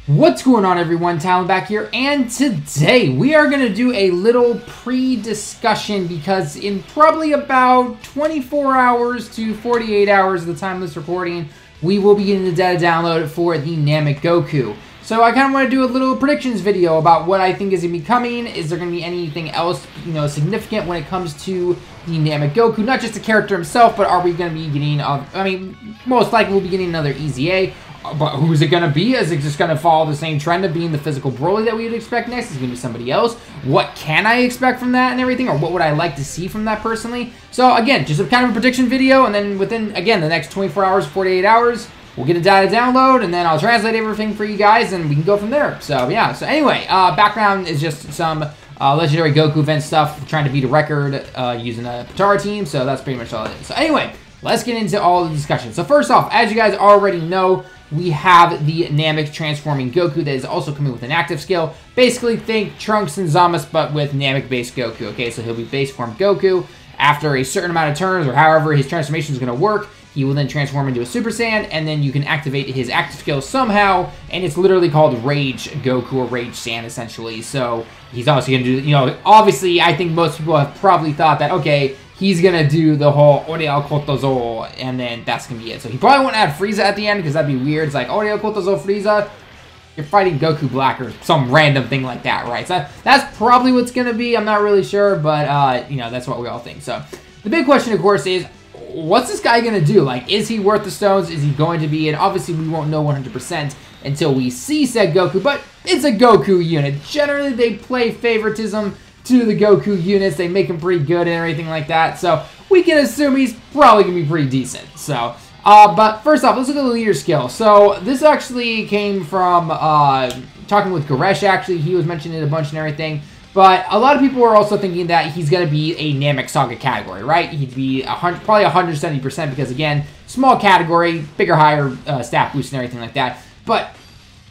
What's going on, everyone? Talon back here, and today we are going to do a little pre-discussion because in probably about 24 hours to 48 hours of the time of this recording, we will be getting the data download for the Namek Goku. So I kind of want to do a little predictions video about what I think is going to be coming. Is there going to be anything else, significant when it comes to the Namek Goku? Not just the character himself, but are we going to be getting, most likely we'll be getting another EZA. But who's it going to be? Is it just going to follow the same trend of being the physical Broly that we would expect next? Is it going to be somebody else? What can I expect from that and everything? Or what would I like to see from that personally? So again, just a kind of a prediction video. And then within, again, the next 24 hours, 48 hours, we'll get a data download. And then I'll translate everything for you guys. And we can go from there. So yeah. So anyway, background is just some legendary Goku event stuff. Trying to beat a record using a Patara team. So that's pretty much all it is. So anyway, let's get into all the discussion. So first off, as you guys already know, we have the Namek transforming Goku that is also coming with an active skill. Basically, think Trunks and Zamasu, but with Namek-based Goku. Okay, so he'll be base form Goku. After a certain amount of turns, or however his transformation is going to work, he will then transform into a Super Saiyan, and then you can activate his active skill somehow, and it's literally called Rage Goku, or Rage Saiyan, essentially. So he's obviously going to do, obviously, I think most people have probably thought that, okay, he's going to do the whole Ore wa kotta zo, and then that's going to be it. So he probably won't add Frieza at the end, because that'd be weird. It's like, Ore wa kotta zo Frieza, you're fighting Goku Black, or some random thing like that, right? So that's probably what's going to be. I'm not really sure, but, that's what we all think. So the big question, of course, is, what's this guy going to do? Like, is he worth the stones? Is he going to be? And obviously, we won't know 100% until we see said Goku, but it's a Goku unit. Generally, they play favoritism to the Goku units. They make him pretty good and everything like that. So we can assume he's probably going to be pretty decent. So, but first off, let's look at the leader skill. So this actually came from talking with Goresh, actually. He was mentioning it a bunch and everything. But a lot of people are also thinking that he's going to be a Namek Saga category, right? He'd be probably 170% because, again, small category, bigger, higher stat boost and everything like that. But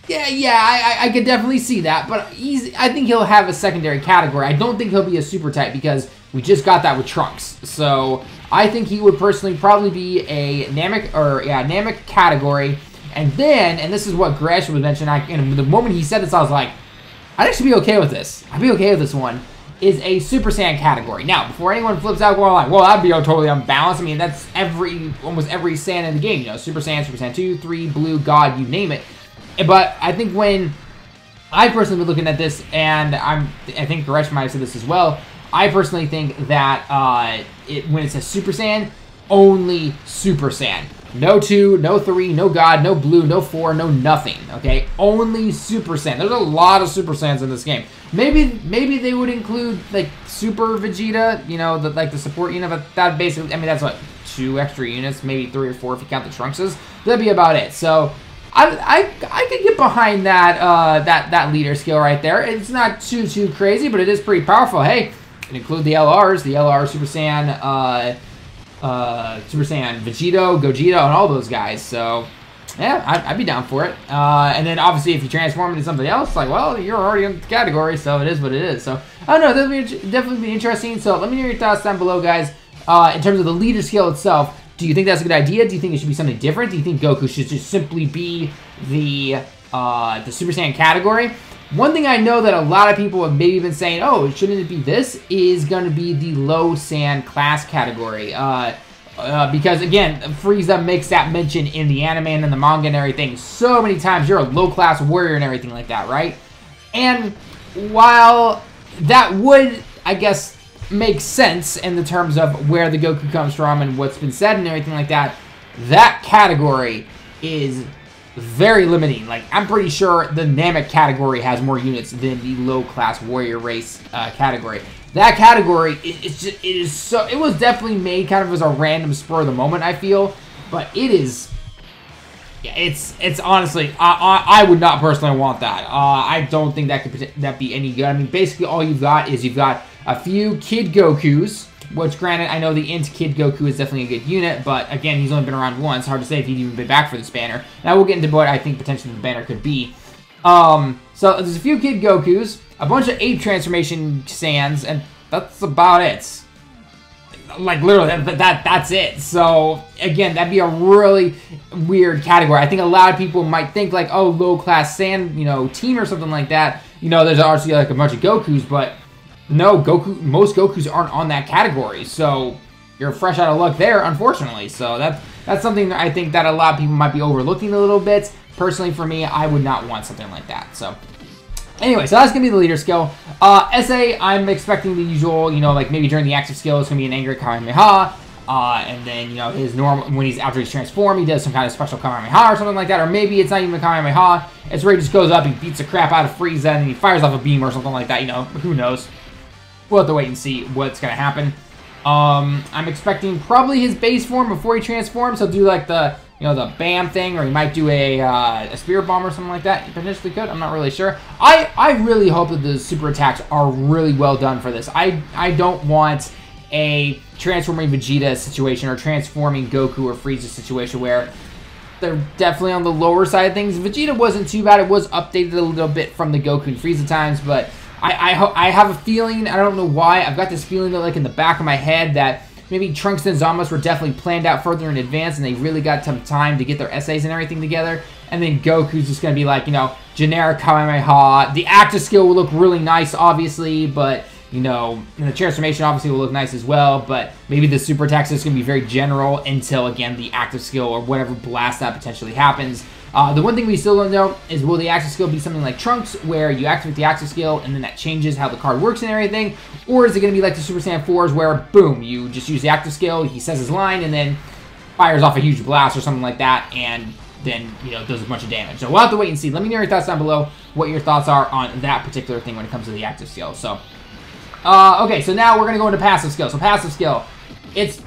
yeah, I could definitely see that, but I think he'll have a secondary category. I don't think he'll be a super type because we just got that with Trunks. So I think he would personally probably be a Namek category. And then, and this is what Gresh was mentioning, and the moment he said this, I was like, I'd actually be okay with this. I'd be okay with this one. Is a Super Saiyan category. Now, before anyone flips out, well, that'd be totally unbalanced. I mean, that's almost every Saiyan in the game. Super Saiyan 2, 3, Blue, God, you name it. But I think when I personally been looking at this, and I think Goresh might have said this as well, I personally think that when it says Super Saiyan, only Super Saiyan. No 2, no 3, no God, no Blue, no 4, no nothing, okay? Only Super Saiyan. There's a lot of Super Saiyans in this game. Maybe they would include, like, Super Vegeta, the support unit, but that basically, that's what, 2 extra units, maybe 3 or 4 if you count the Trunkses. That'd be about it. So I could get behind that leader skill right there. It's not too crazy, but it is pretty powerful. Hey, you can include the LRs, the LR Super Saiyan, Vegito, Gogeta, and all those guys. So yeah, I'd be down for it. And then obviously if you transform into something else, like, well, you're already in the category, so it is what it is. So I don't know, that'll definitely be interesting. So let me know your thoughts down below, guys. In terms of the leader skill itself, do you think that's a good idea? Do you think it should be something different? Do you think Goku should just simply be the Super Saiyan category? One thing I know that a lot of people have maybe been saying, oh, shouldn't it be this, is going to be the low Saiyan class category. Because, again, Frieza makes that mention in the anime and in the manga and everything so many times. You're a low-class warrior and everything like that, right? And while that would, I guess, make sense in the terms of where the Goku comes from and what's been said and everything like that, that category is very limiting. Like, I'm pretty sure the Namek category has more units than the low-class warrior race category. That category, it was definitely made kind of as a random spur of the moment, I feel, but it is, it's honestly, I would not personally want that. I don't think that could be any good. I mean, basically all you've got a few Kid Gokus, which granted, I know the Int Kid Goku is definitely a good unit, but again, he's only been around once. Hard to say if he'd even been back for this banner. And I will get into what I think potentially the banner could be. So there's a few Kid Gokus, a bunch of Ape Transformation Saiyans, and that's about it. like literally, that's it. So again, that'd be a really weird category. I think a lot of people might think like, oh, low class sand, team or something like that. There's obviously like a bunch of Gokus, but no, most Gokus aren't on that category. So you're fresh out of luck there, unfortunately. So that's something that I think that a lot of people might be overlooking a little bit. Personally, for me, I would not want something like that. So anyway, so that's going to be the leader skill. SA, I'm expecting the usual, like maybe during the active skill, it's going to be an angry Kamehameha. And then, his normal, when after he's transformed, he does some kind of special Kamehameha or something like that. Or maybe it's not even a Kamehameha. It's where he just goes up, he beats the crap out of Frieza, and he fires off a beam or something like that. Who knows? We'll have to wait and see what's going to happen. I'm expecting probably his base form before he transforms. He'll do like the BAM thing, or he might do a Spirit Bomb or something like that. He potentially could. I'm not really sure. I really hope that the super attacks are really well done for this. I don't want a transforming Vegeta situation or transforming Goku or Frieza situation where they're definitely on the lower side of things. Vegeta wasn't too bad. It was updated a little bit from the Goku and Frieza times, but I have a feeling, I don't know why, I've got this feeling that like in the back of my head that maybe Trunks and Zambas were definitely planned out further in advance and they really got some time to get their essays and everything together. And then Goku's just going to be like, generic Kamehameha. The active skill will look really nice, obviously, but, and the transformation obviously will look nice as well. But maybe the super attack is going to be very general until, again, the active skill or whatever blast that potentially happens. The one thing we still don't know is will the active skill be something like Trunks, where you activate the active skill and then that changes how the card works and everything? Or is it going to be like the Super Saiyan 4s where, boom, you just use the active skill, he says his line, and then fires off a huge blast or something like that, and then, does a bunch of damage. So we'll have to wait and see. Let me know your thoughts down below, what your thoughts are on that particular thing when it comes to the active skill. So, okay, so now we're going to go into passive skill. So passive skill, it's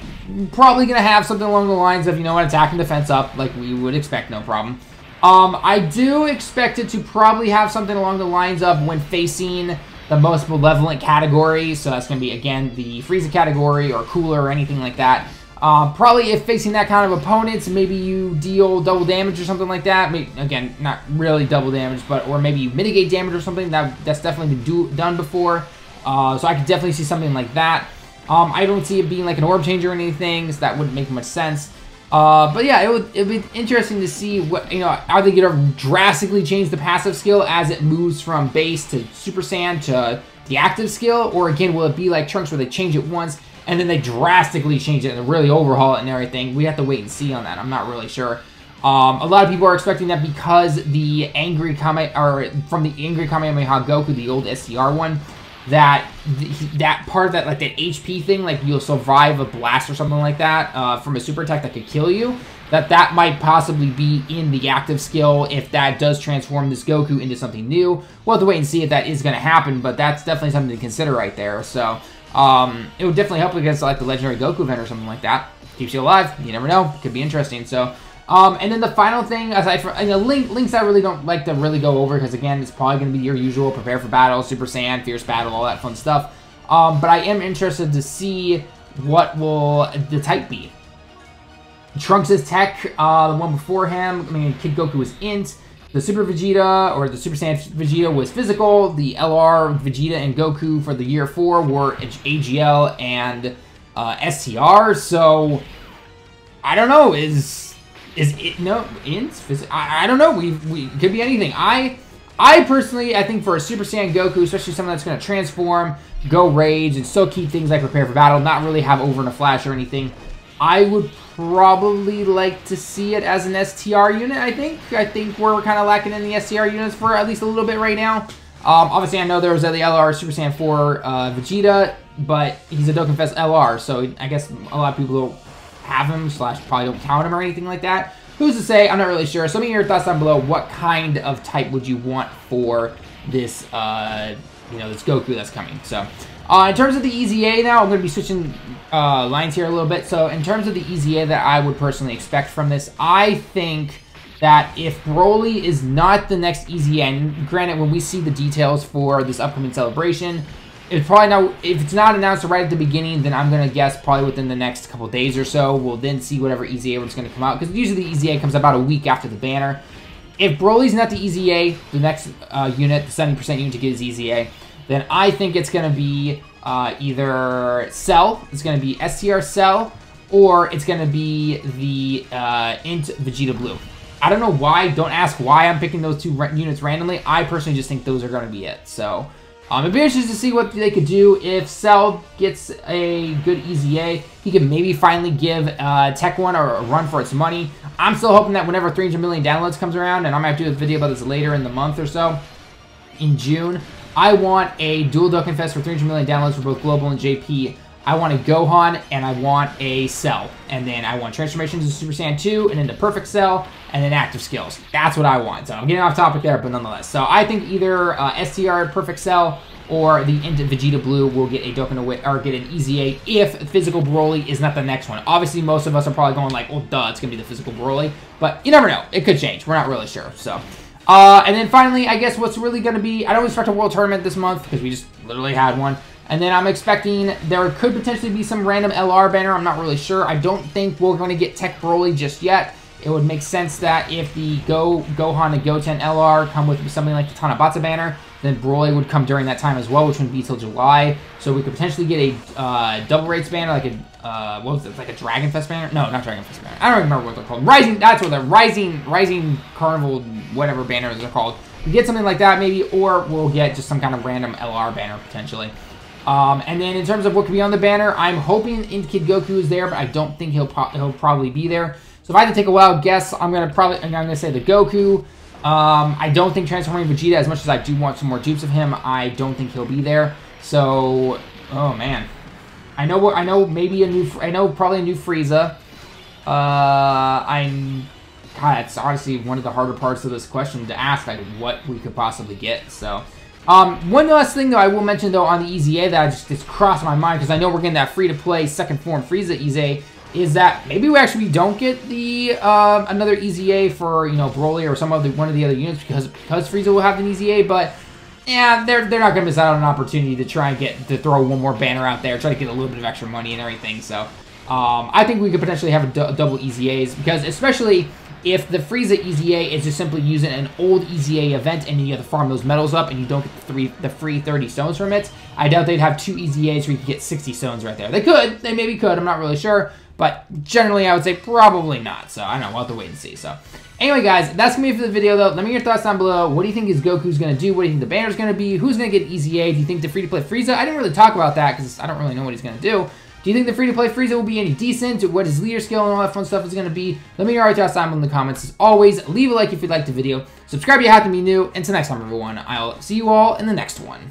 probably going to have something along the lines of, an attack and defense up, like we would expect, no problem. I do expect it to probably have something along the lines of when facing the most malevolent category. So that's going to be, again, the Frieza category or Cooler or anything like that. Probably if facing that kind of opponents, maybe you deal double damage or something like that. Maybe, again, not really double damage, but or maybe you mitigate damage or something. That's definitely been done before. So I could definitely see something like that. I don't see it being like an orb changer or anything, so that wouldn't make much sense. But yeah, it'd be interesting to see what, are they going to drastically change the passive skill as it moves from base to Super Saiyan to the active skill? Or again, will it be like Trunks where they change it once and then they drastically change it and really overhaul it and everything? We have to wait and see on that. I'm not really sure. A lot of people are expecting that because the angry from the angry Kamehameha Goku, the old STR one, that part of that, like that HP thing, like you'll survive a blast or something like that from a super attack that could kill you, that might possibly be in the active skill if that does transform this Goku into something new. We'll have to wait and see if that is going to happen, but that's definitely something to consider right there. So it would definitely help against like the Legendary Goku event or something like that. Keeps you alive. You never know. Could be interesting. So and then the final thing, aside from links I really don't like to really go over because, again, it's probably going to be your usual prepare for battle, Super Saiyan, fierce battle, all that fun stuff. But I am interested to see what will the type be. Trunks' tech, the one before him, Kid Goku was int. The Super Vegeta, or the Super Saiyan Vegeta, was physical. The LR Vegeta and Goku for the year 4 were AGL and STR. So, I don't know, is it int? I don't know. We could be anything. I personally, I think for a Super Saiyan Goku, especially someone that's going to transform, go rage, and still keep things like prepare for battle, not really have over in a flash or anything, I would probably like to see it as an STR unit, I think we're kind of lacking in the STR units for at least a little bit right now. Obviously, I know there was the LR Super Saiyan 4 Vegeta, but he's a Dokkan Fest LR, so I guess a lot of people don't have him, / probably don't count him or anything like that. Who's to say? I'm not really sure. So let me hear your thoughts down below. What kind of type would you want for this, this Goku that's coming? So, in terms of the EZA now, I'm going to be switching lines here a little bit. So, in terms of the EZA that I would personally expect from this, I think that if Broly is not the next EZA, and granted, when we see the details for this upcoming celebration, it's probably not, if it's not announced right at the beginning, then I'm going to guess probably within the next couple days or so, we'll then see whatever EZA is going to come out, because usually the EZA comes about a week after the banner. If Broly's not the EZA, the next unit, the 70% unit to get his EZA, then I think it's going to be either Cell, it's going to be STR Cell, or it's going to be the Int Vegeta Blue. I don't know why. Don't ask why I'm picking those two units randomly. I personally just think those are going to be it. So, it'd be interesting to see what they could do. If Cell gets a good EZA, he could maybe finally give Tech 1 or a run for its money. I'm still hoping that whenever 300 million downloads comes around, and I'm going to do a video about this later in the month or so, in June, I want a dual Dokkan Fest for 300 million downloads for both Global and JP. I want a Gohan, and I want a Cell. And then I want transformations to Super Saiyan 2, and then the Perfect Cell, and then active skills. That's what I want. So I'm getting off topic there, but nonetheless. So I think either STR Perfect Cell or the Int Vegeta Blue will get a Dokkan away, or get an EZA if Physical Broly is not the next one. Obviously, most of us are probably going like, well, duh, it's going to be the Physical Broly. But you never know. It could change. We're not really sure. So, and then finally, I guess what's really going to be, I don't expect a World Tournament this month because we just literally had one. And then I'm expecting there could potentially be some random LR banner. I'm not really sure. I don't think we're going to get Tech Broly just yet. It would make sense that if the Gohan and Goten LR come with something like the Tanabatsu banner, then Broly would come during that time as well, which wouldn't be till July. So we could potentially get a double rates banner, like a what was it? Like a Dragon Fest banner? No, not Dragon Fest banner. I don't remember what they're called. Rising. That's what they're Rising Carnival, whatever banners they're called. We get something like that maybe, or we'll get just some kind of random LR banner potentially. And then in terms of what could be on the banner, I'm hoping Kid Goku is there, but I don't think he'll probably be there. So if I had to take a wild guess, I'm gonna say the Goku. I don't think transforming Vegeta, as much as I do want some more dupes of him, I don't think he'll be there. So, oh man, I know maybe probably a new Frieza. God, it's honestly one of the harder parts of this question to ask, like what we could possibly get. So. One last thing, though, I will mention, though, on the EZA that just crossed my mind, because I know we're getting that free-to-play second form Frieza EZA, is that maybe we actually don't get the another EZA for, you know, Broly or one of the other units because Frieza will have an EZA, but yeah, they're not going to miss out on an opportunity to try and throw one more banner out there, try to get a little bit of extra money and everything, so I think we could potentially have a double EZAs, because especially if the Frieza EZA is just simply using an old EZA event and you have to farm those medals up and you don't get the free 30 stones from it, I doubt they'd have 2 EZAs where you could get 60 stones right there. They could. They maybe could. I'm not really sure. But generally, I would say probably not. So, I don't know. We'll have to wait and see. So, anyway, guys, that's going to be it for the video, though. Let me know your thoughts down below. What do you think is Goku's going to do? What do you think the banner's going to be? Who's going to get EZA? Do you think the free-to-play Frieza? I didn't really talk about that because I don't really know what he's going to do. Do you think the free-to-play Frieza will be any decent? What his leader skill and all that fun stuff is going to be? Let me know your thoughts down in the comments. As always, leave a like if you liked the video. Subscribe if you happen to be new. Until next time, everyone, I'll see you all in the next one.